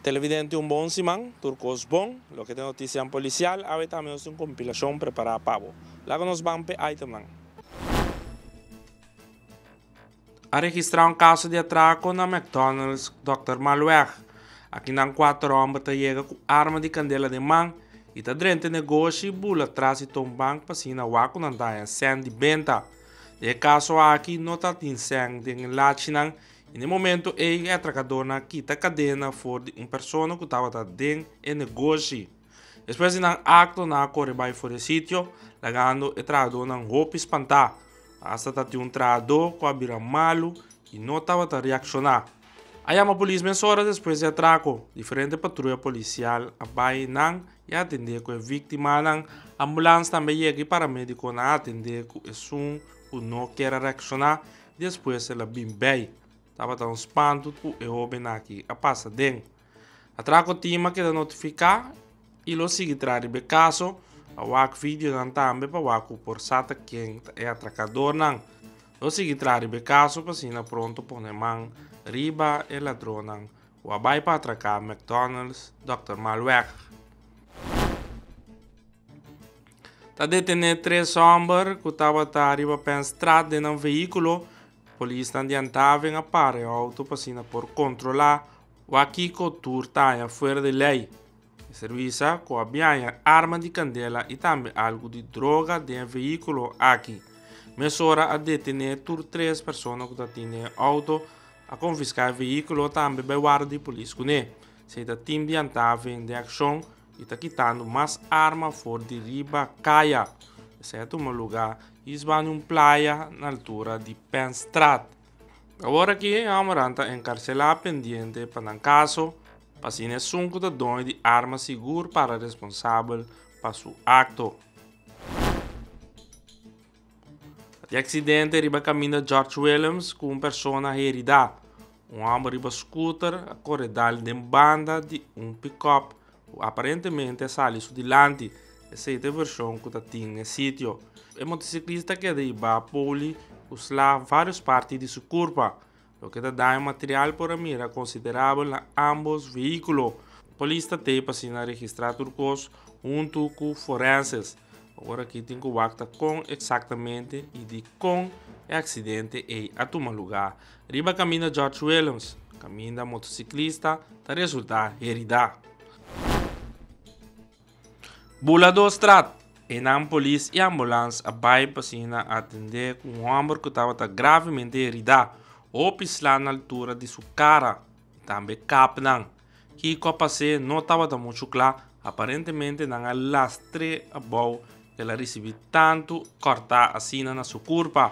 Televidente un bom simán, turcos bom, lo que tem notícia policial, ave também uma compilação preparada para vos. Lá nos vamos para item. A registrar um caso de atraco na McDonald's Dr. Malweg. Aqui não 4 homens que chegam com arma de candela de mão e tá dentro do negócio e bula atrás e tombang para si na waco não dá sem de venda. De caso aqui não tá tem sem de lachinang e no momento o atracador na quita cadena for de pessoa que estava dentro do negócio. Depois de acto na corre by for o sítio, lagando o traidor na roupa espantar. Hasta tá um traidor com a bira malo e não estava a reaccionar. Aí a polícia mensora depois de atraco, diferente patrulha policial a bai nang e atender com a vítima nang ambulância também chega e paramédico na atender com o som que não quer reaccionar depois ela bem bem. Tava tão espanto que o homem aqui a passa dentro. Atraco tima que da notificar e lo sigue trazer o caso a wak vídeo nan também para wak por sata quem é atracador nan. Lo sigue trazer o caso para sina pronto por man riba e ladrão nan. O abai para atracar McDonald's Dr. Malweg. Tá detenido 3 homens que estavam arriba para estrada de um veículo. Polícia adiantava em apare auto para por controlar o aqui que turta fora de lei. Serviço com a arma de candela e também algo de droga de veículo aqui. Mesora a detener 3 pessoas que tinham auto a confiscar o veículo também by guarda de polícia. Se o time adiantava em ação e está quitando mais arma fora de riba caia. Certo um lugar e vai numa praia na altura de Penstraat. Agora aqui a Amaranta encarcelar pendente para um caso para se nessun que dono de arma seguro para responsável para seu acto. O acidente riba caminho George Williams com uma pessoa herida. Homem riba scooter a corredal de banda de pick-up aparentemente sale su dilante. Essa é a versão que tem no sítio. O motociclista que riba a poli usla várias partes de sua curva, o que dá material por mira considerável a ambos veículos. A polícia tem para registrar turcos junto com forenses. Agora aqui tem que ver com exatamente e de com o acidente e a tomar lugar. Riba caminho George Williams, caminho motociclista, está resultar herida. Bula do Strat, e na polícia e ambulância a bai para atender com um homem que estava gravemente herido ou pislar na altura de sua cara e também capnang. Que o passe não estava muito claro, aparentemente não há lastre a boa que ela recebeu tanto cortar assim na sua curva.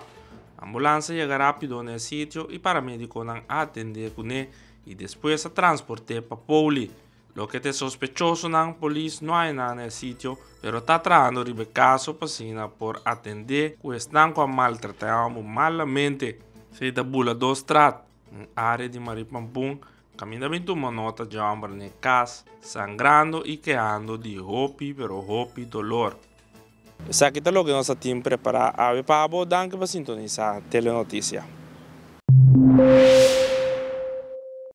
A ambulância chega rápido no sítio e paramédico não atender com ele e depois a transporte para poli. Lo que te sospechoso na polícia não há nada no sítio, pero está tratando de caso para por atender que estão com maltratando malamente. Se da bula do Strat, na área de Maripampum, caminha bem uma nota de homem na casa, sangrando e queando de roupa, pero roupa dolor. Isso aqui é o que nós temos preparado para você, danke por sintonizar a Telenotícia.